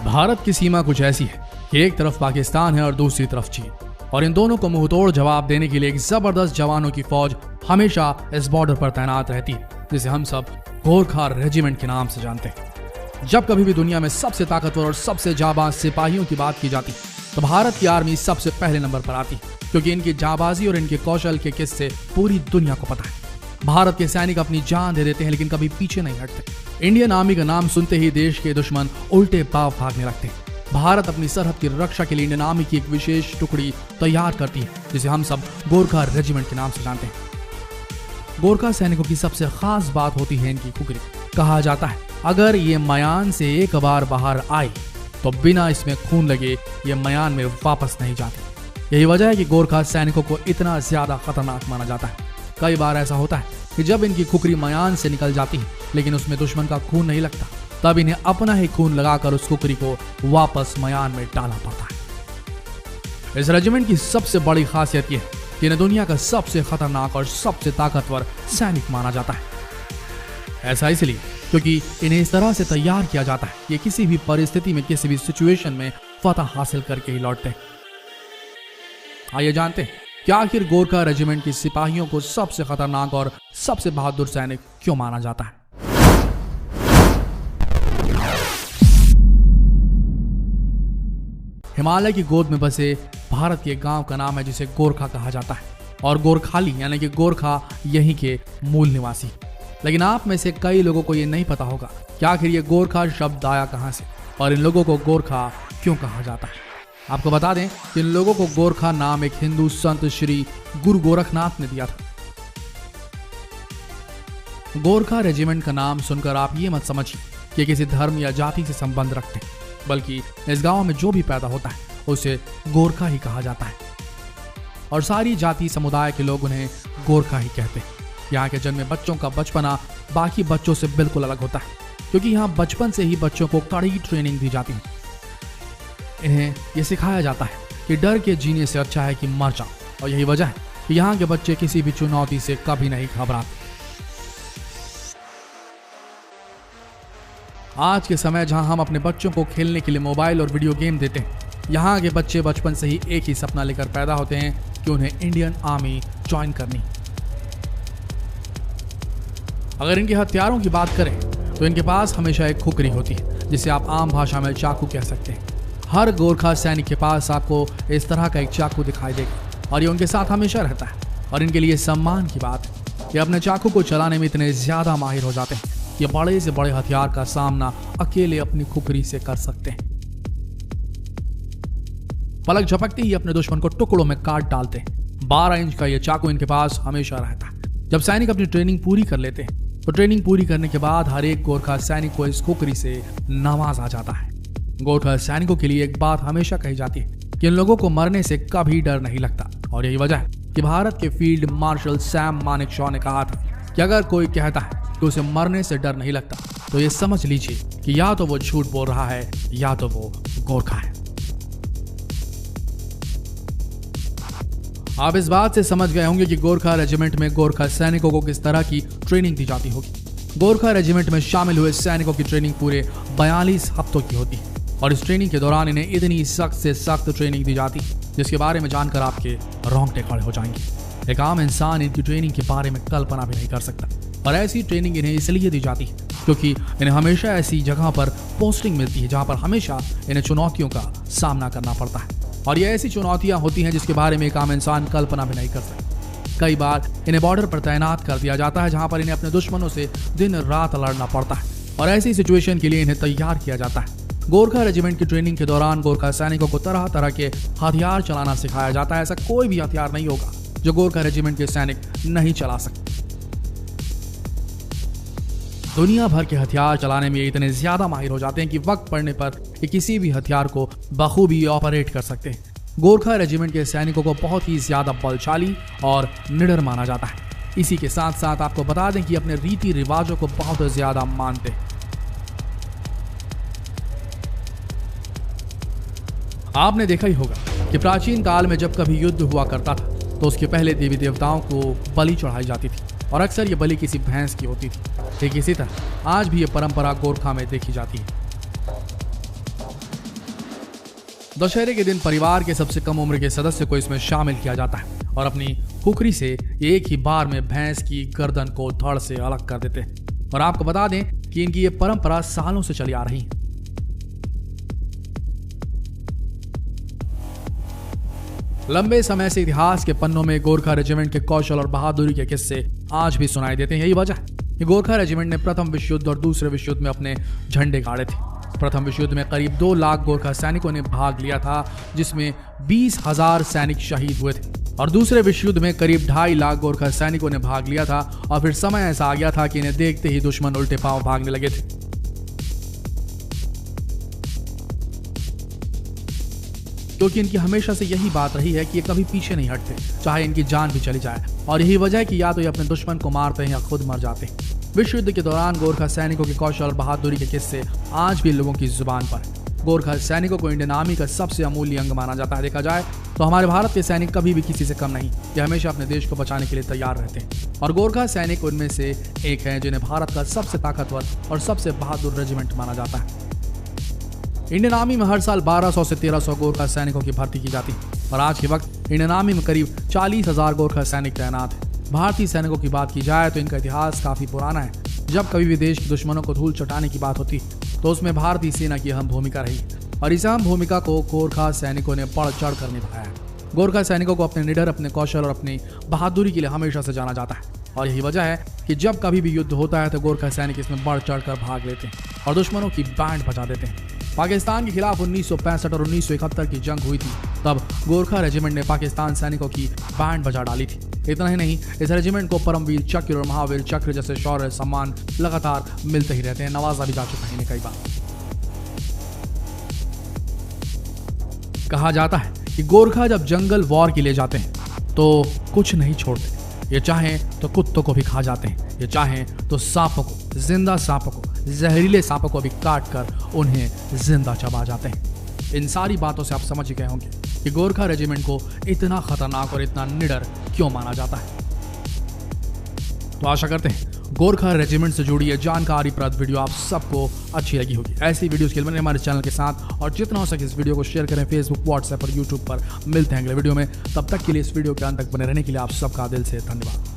भारत की सीमा कुछ ऐसी है कि एक तरफ पाकिस्तान है और दूसरी तरफ चीन, और इन दोनों को मुंहतोड़ जवाब देने के लिए एक जबरदस्त जवानों की फौज हमेशा इस बॉर्डर पर तैनात रहती है, जिसे हम सब गोरखा रेजिमेंट के नाम से जानते हैं। जब कभी भी दुनिया में सबसे ताकतवर और सबसे जाबाज सिपाहियों की बात की जाती तो भारत की आर्मी सबसे पहले नंबर पर आती, क्योंकि इनकी जाबाजी और इनके कौशल के किस्से पूरी दुनिया को पता है। भारत के सैनिक अपनी जान दे देते हैं लेकिन कभी पीछे नहीं हटते। इंडियन आर्मी का नाम सुनते ही देश के दुश्मन उल्टे पाव भागने लगते हैं। भारत अपनी सरहद की रक्षा के लिए इंडियन आर्मी की एक विशेष टुकड़ी तैयार करती है, जिसे हम सब गोरखा रेजिमेंट के नाम से जानते हैं। गोरखा सैनिकों की सबसे खास बात होती है इनकी खुखरी। कहा जाता है अगर ये मयान से एक बार बाहर आए तो बिना इसमें खून लगे ये मयान में वापस नहीं जाते। यही वजह है कि गोरखा सैनिकों को इतना ज्यादा खतरनाक माना जाता है। कई बार ऐसा होता है कि जब इनकी खुखरी मयान से निकल जाती है लेकिन उसमें दुश्मन का खून नहीं लगता, तब इन्हें अपना ही खून लगाकर उस खुखरी को वापस मयान में डालना पड़ता है। इस रेजिमेंट की सबसे बड़ी खासियत यह है कि इन्हें दुनिया का सबसे खतरनाक और सबसे ताकतवर सैनिक माना जाता है। ऐसा इसलिए क्योंकि इन्हें इस तरह से तैयार किया जाता है कि किसी भी परिस्थिति में किसी भी सिचुएशन में फतह हासिल करके ही लौटते हैं। आइए जानते हैं कि आखिर गोरखा रेजिमेंट के सिपाहियों को सबसे खतरनाक और सबसे बहादुर सैनिक क्यों माना जाता है। हिमालय की गोद में बसे भारत के गांव का नाम है जिसे गोरखा कहा जाता है, और गोरखाली यानी कि गोरखा यहीं के मूल निवासी। लेकिन आप में से कई लोगों को यह नहीं पता होगा कि आखिर ये गोरखा शब्द आया कहां से और इन लोगों को गोरखा क्यों कहा जाता है। आपको बता दें कि इन लोगों को गोरखा नाम एक हिंदू संत श्री गुरु गोरखनाथ ने दिया था। गोरखा रेजिमेंट का नाम सुनकर आप ये मत समझिए कि किसी धर्म या जाति से संबंध रखते हैं, बल्कि इस गांव में जो भी पैदा होता है उसे गोरखा ही कहा जाता है, और सारी जाति समुदाय के लोग उन्हें गोरखा ही कहते हैं। यहाँ के जन्मे बच्चों का बचपना बाकी बच्चों से बिल्कुल अलग होता है, क्योंकि यहाँ बचपन से ही बच्चों को कड़ी ट्रेनिंग दी जाती है। इन्हें यह सिखाया जाता है कि डर के जीने से अच्छा है कि मर जाओ, और यही वजह है कि यहाँ के बच्चे किसी भी चुनौती से कभी नहीं घबराते। आज के समय जहां हम अपने बच्चों को खेलने के लिए मोबाइल और वीडियो गेम देते हैं, यहाँ के बच्चे बचपन से ही एक ही सपना लेकर पैदा होते हैं कि उन्हें इंडियन आर्मी ज्वाइन करनी। अगर इनके हथियारों की बात करें तो इनके पास हमेशा एक खुखरी होती है, जिसे आप आम भाषा में चाकू कह सकते हैं। हर गोरखा सैनिक के पास आपको इस तरह का एक चाकू दिखाई देगा, और ये उनके साथ हमेशा रहता है। और इनके लिए सम्मान की बात है कि अपने चाकू को चलाने में इतने ज्यादा माहिर हो जाते हैं कि बड़े से बड़े हथियार का सामना अकेले अपनी खुखरी से कर सकते हैं। पलक झपकते ही अपने दुश्मन को टुकड़ों में काट डालते हैं। 12 इंच का यह चाकू इनके पास हमेशा रहता है। जब सैनिक अपनी ट्रेनिंग पूरी कर लेते हैं तो ट्रेनिंग पूरी करने के बाद हर एक गोरखा सैनिक को इस खुखरी से नवाजा जाता है। गोरखा सैनिकों के लिए एक बात हमेशा कही जाती है कि इन लोगों को मरने से कभी डर नहीं लगता, और यही वजह है कि भारत के फील्ड मार्शल सैम मानेकशॉ ने कहा था कि अगर कोई कहता है कि उसे मरने से डर नहीं लगता तो ये समझ लीजिए कि या तो वो झूठ बोल रहा है या तो वो गोरखा है। आप इस बात से समझ गए होंगे कि गोरखा रेजिमेंट में गोरखा सैनिकों को किस तरह की ट्रेनिंग दी जाती होगी। गोरखा रेजिमेंट में शामिल हुए सैनिकों की ट्रेनिंग पूरे 42 हफ्तों की होती है, और इस ट्रेनिंग के दौरान इन्हें इतनी सख्त से सख्त ट्रेनिंग दी जाती जिसके बारे में जानकर आपके रोंगटे खड़े हो जाएंगे। एक आम इंसान इनकी ट्रेनिंग के बारे में कल्पना भी नहीं कर सकता, और ऐसी ट्रेनिंग इन्हें इसलिए दी जाती है क्योंकि इन्हें हमेशा ऐसी जगह पर पोस्टिंग मिलती है जहां पर हमेशा इन्हें चुनौतियों का सामना करना पड़ता है, और ये ऐसी चुनौतियां होती हैं जिसके बारे में एक आम इंसान कल्पना भी नहीं कर सकता। कई बार इन्हें बॉर्डर पर तैनात कर दिया जाता है जहां पर इन्हें अपने दुश्मनों से दिन रात लड़ना पड़ता है, और ऐसी सिचुएशन के लिए इन्हें तैयार किया जाता है। गोरखा रेजिमेंट की ट्रेनिंग के दौरान गोरखा सैनिकों को तरह तरह के हथियार चलाना सिखाया जाता है। ऐसा कोई भी हथियार नहीं होगा जो गोरखा रेजिमेंट के सैनिक नहीं चला सकते। दुनिया भर के हथियार चलाने में इतने ज्यादा माहिर हो जाते हैं कि वक्त पड़ने पर ये किसी भी हथियार को बखूबी ऑपरेट कर सकते हैं। गोरखा रेजिमेंट के सैनिकों को बहुत ही ज्यादा बलशाली और निडर माना जाता है। इसी के साथ साथ आपको बता दें कि अपने रीति रिवाजों को बहुत ज्यादा मानते हैं। आपने देखा ही होगा कि प्राचीन काल में जब कभी युद्ध हुआ करता था तो उसके पहले देवी देवताओं को बलि चढ़ाई जाती थी, और अक्सर ये बलि किसी भैंस की होती थी। ठीक इसी तरह आज भी ये परंपरा गोरखा में देखी जाती है। दशहरे के दिन परिवार के सबसे कम उम्र के सदस्य को इसमें शामिल किया जाता है और अपनी खुखरी से एक ही बार में भैंस की गर्दन को धड़ से अलग कर देते हैं। और आपको बता दें कि इनकी ये परंपरा सालों से चली आ रही है। लंबे समय से इतिहास के पन्नों में गोरखा रेजिमेंट के कौशल और बहादुरी के किस्से आज भी सुनाई देते हैं। यही वजह है कि गोरखा रेजिमेंट ने प्रथम विश्व युद्ध और दूसरे विश्व युद्ध में अपने झंडे गाड़े थे। प्रथम विश्व युद्ध में करीब 2 लाख गोरखा सैनिकों ने भाग लिया था, जिसमें 20,000 सैनिक शहीद हुए थे। और दूसरे विश्व युद्ध में करीब 2.5 लाख गोरखा सैनिकों ने भाग लिया था और फिर समय ऐसा आ गया था कि इन्हें देखते ही दुश्मन उल्टे पांव भागने लगे थे। क्योंकि इनकी हमेशा से यही बात रही है कि ये कभी पीछे नहीं हटते, चाहे इनकी जान भी चली जाए। और यही वजह है कि या तो ये अपने दुश्मन को मारते हैं या खुद मर जाते हैं। विश्व युद्ध के दौरान गोरखा सैनिकों के कौशल और बहादुरी के किस्से आज भी लोगों की जुबान पर है। गोरखा सैनिकों को इंडियन आर्मी का सबसे अमूल्य अंग माना जाता है। देखा जाए तो हमारे भारत के सैनिक कभी भी किसी से कम नहीं, ये हमेशा अपने देश को बचाने के लिए तैयार रहते हैं। और गोरखा सैनिक उनमें से एक है जिन्हें भारत का सबसे ताकतवर और सबसे बहादुर रेजिमेंट माना जाता है। इंडियन आर्मी में हर साल 1200 से 1300 गोरखा सैनिकों की भर्ती की जाती है और आज के वक्त इंडियन आर्मी में करीब 40,000 गोरखा सैनिक तैनात हैं। भारतीय सैनिकों की बात की जाए तो इनका इतिहास काफी पुराना है। जब कभी भी देश के दुश्मनों को धूल चटाने की बात होती तो उसमें भारतीय सेना की अहम भूमिका रही और इस अहम भूमिका को गोरखा सैनिकों ने बढ़ चढ़ कर निभाया है। गोरखा सैनिकों को अपने निडर, अपने कौशल और अपनी बहादुरी के लिए हमेशा से जाना जाता है और यही वजह है कि जब कभी भी युद्ध होता है तो गोरखा सैनिक इसमें बढ़ चढ़ कर भाग लेते हैं और दुश्मनों की बैंड बजा देते हैं। पाकिस्तान के खिलाफ 1965 और 1971 की जंग हुई थी, तब गोरखा रेजिमेंट ने पाकिस्तान सैनिकों की बैंड बजा डाली थी। इतना ही नहीं, इस रेजिमेंट को परमवीर चक्र और महावीर चक्र जैसे शौर्य सम्मान लगातार मिलते ही रहते हैं। नवाजा भी जा चुका है इन्हें कई बार। कहा जाता है कि गोरखा जब जंगल वॉर के लिए जाते हैं तो कुछ नहीं छोड़ते। ये चाहें तो कुत्तों को भी खा जाते हैं, ये चाहें तो सांपों को, जिंदा सांपों को, जहरीले सांपों को भी काट कर उन्हें जिंदा चबा जाते हैं। इन सारी बातों से आप समझ ही गए होंगे कि गोरखा रेजिमेंट को इतना खतरनाक और इतना निडर क्यों माना जाता है। तो आशा करते हैं गोरखा रेजिमेंट से जुड़ी ये जानकारीप्रद वीडियो आप सबको अच्छी लगी होगी। ऐसी वीडियोस के लिए बने हमारे चैनल के साथ और जितना हो सके इस वीडियो को शेयर करें फेसबुक, व्हाट्सएप और यूट्यूब पर। मिलते हैं अगले वीडियो में, तब तक के लिए इस वीडियो के अंत तक बने रहने के लिए आप सबका दिल से धन्यवाद।